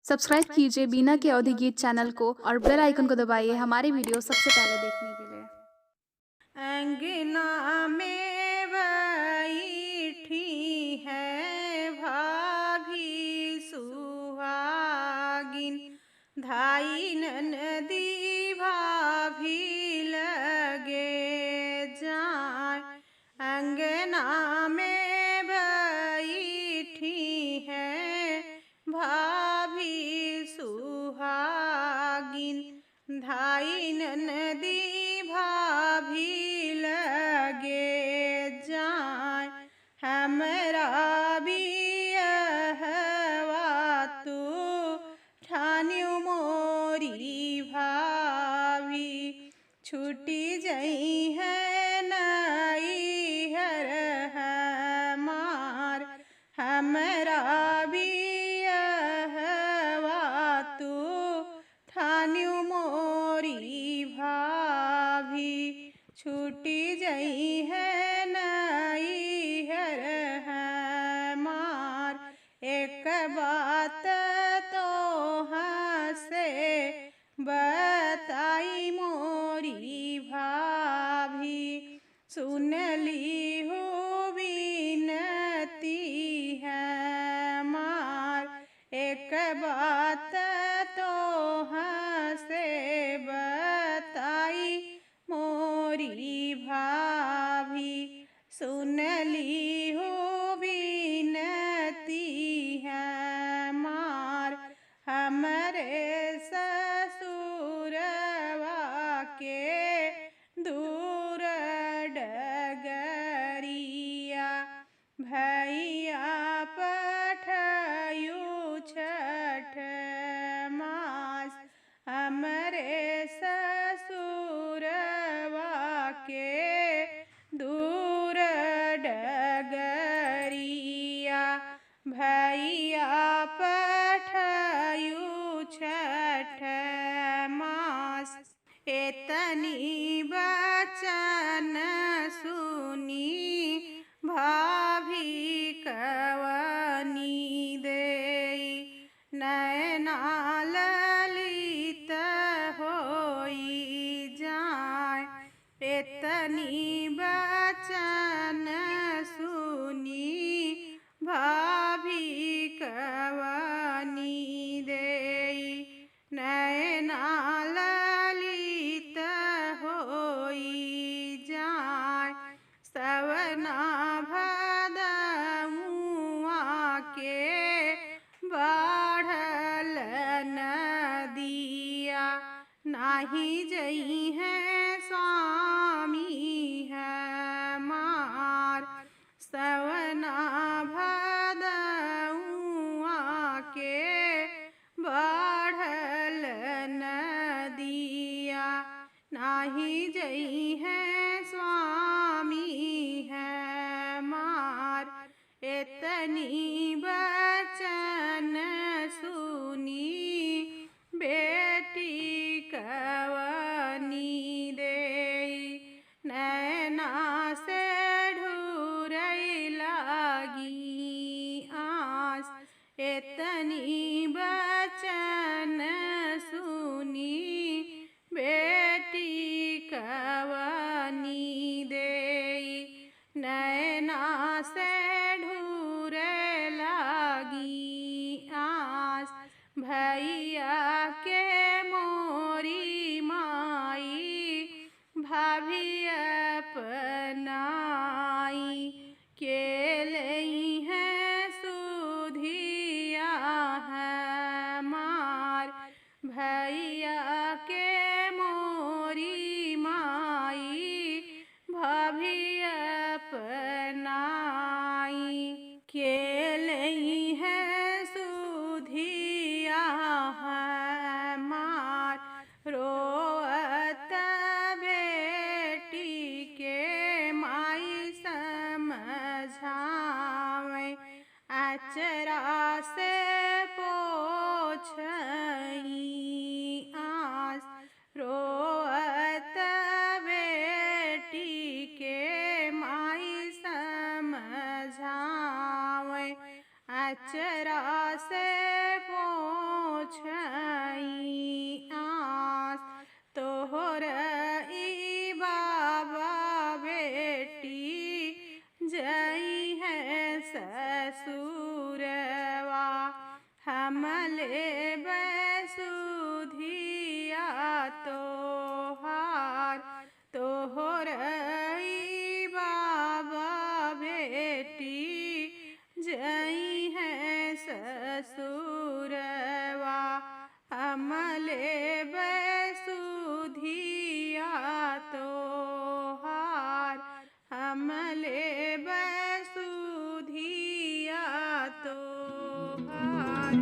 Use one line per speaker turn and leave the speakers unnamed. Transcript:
Subscribe कीजिए बीना के अवधि गीत चैनल को और बेल आइकन को दबाइए हमारी वीडियो सबसे पहले देखने के लिए।
अंगना में बैठी है भाभी सुहागिन, धाई ननदी भाभी लगे जाए। अंगना में बैठी है भाभी सुहागिन, धाई ननदी भाभी लगे जाए। हमरा बियहवा तू ठान्यू मोरी भाभी, छुटी जई है नैहर हमार। हमरा बियहवा तू ठान्यू मोरी भाभी, छुटी जई है नैहर हमार। एक बात तो हसे बताई मोरी भाभी, सुनली हो विनती हमार। एक बात तो हसे बताई मोरी भाभी, सुनली हो विनती हमार। हमरे ससुरवा के दूर डगरिया, भैया पठयू छठ मास। हमरे ससुरवा के दूर डगरिया, भैया पठयू छठ मास। एतनी बचन सुनी भाभी कवनी देई, नैना ललित होई जाए। एतनी बचन सुनी भाभी कवनी देई, नैना ललित होई जाए। सवना भदमुआ के बढ़ल नदिया, नाही जई है स्वामी हमार। सवना भदमुआ के बढ़ल नदिया, नाही जई है स्वामी हमार। एतनी बचन सुनी बेटी कवनी देई, नैना से ढूरई लागी आस। एतनी बचन सुनी बेटी कवनी देई, नैना से ढूरे लागी आस। भैया के मोरी माई भाभी अपनाई, के लई है सुधिया हमार। भैया के मोरी माई भाभी अपनाई, के लई है सुधिया हमार। रोअत बेटी के माई समझावे, अचरा से पोछई हमले बैसुधिया तोहार तोहरई बाबा बेटी जई है ससुरवा हमले बैसुधिया तोहार हमले बैसुधिया तोहार।